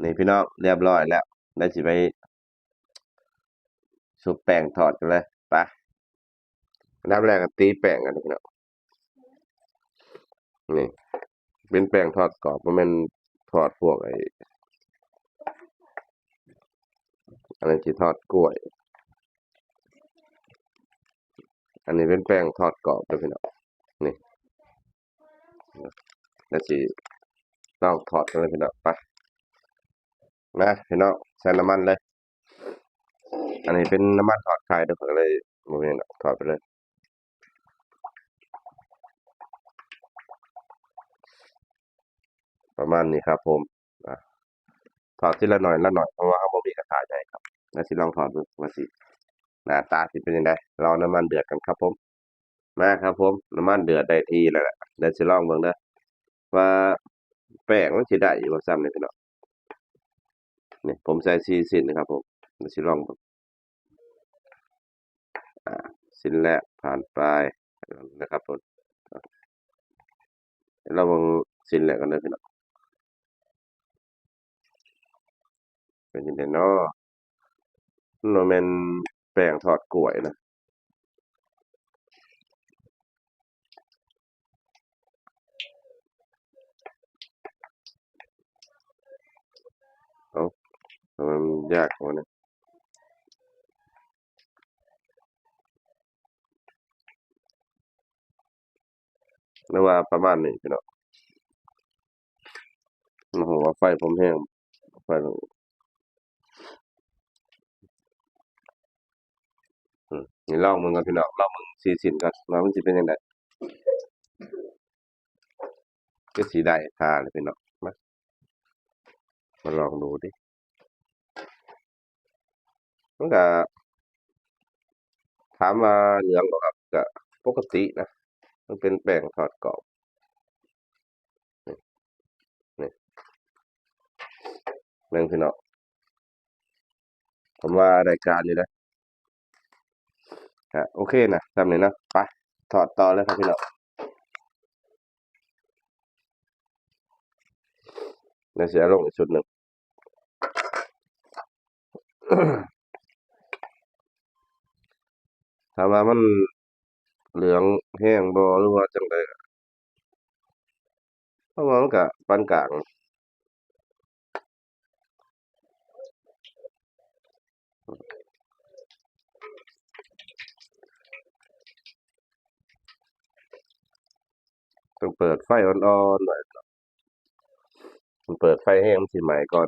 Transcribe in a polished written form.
นี่พี่น้องเรียบร้อยแล้วได้สิไปชุบแป้งทอดกันเลยไปอันดับแรกก็ตีแป้งกันพี่น้องนี่เป็นแป้งทอดกรอบบ่แม่นทอดพวกอะไรที่ทอดกล้วยอันนี้เป็นแป้งทอดกรอบเด้อพี่น้องนี่แล้วสิลองทอดกันเลยพี่น้องไปนะพี่น้องใส่น้ำมันเลยอันนี้เป็นน้ำมันทอดไข่เด้อก็เลยบ่แม่นดอกทอดไปเลยประมาณนี้ครับผมอ่ะทอดทีละหน่อยละหน่อยเพราะว่าเราบ่มีกระทะใหญ่ครับแล้วสิลองทอดดูว่าสิหน้าตาสิเป็นจังไดรอน้ำมันเดือดกันครับผมมาครับผมน้ำมันเดือดได้ที่แล้วล่ะเดี๋ยวสิลองเบิ่งเด้อว่าแป้งมันสิได้อยู่บ่ซ้ำนี่พี่น้องนี่ผมใส่4ชิ้นนะครับผมเดี๋ยวสิลองเบิ่งอ่าชิ้นแรกผ่านไปนะครับผมเดี๋ยวเราเบิ่งชิ้นแรกกันเด้อพี่น้องเป็นจังไดเนาะมันบ่แม่นแป้งทอดกล้วยนะเอ้าทำไมมันยากจังวะเนี่ยนึกว่าประมาณนี้พี่น้องโอ้โฮว่าไฟผมแรงไฟนี่ลองเบิ่งก่อนพี่น้องลองเบิ่ง4ชิ้นก่อนว่ามันสิเป็นจั่งใดคือสิได้ท่าเลยพี่น้องมาลองดูดิมันก็ถามว่าเหลืองบ่ครับก็ปกตินะมันเป็นแป้งทอดกรอบนี่เบิ่งพี่น้องผมว่าได้การอยู่นะครับโอเคนะส่ำนี้เนาะไปทอดต่อเลยครับพี่น้องเดี๋ยวสิเอาลงอีกชุดหนึ่งถามว่ามันเหลืองแห้งบ่หรือว่าจั่งใดเพราะว่ามันก็ปานกลางต้องเปิดไฟอ่อนๆหน่อยมันเปิดไฟแรงมันสิไหม้ก่อน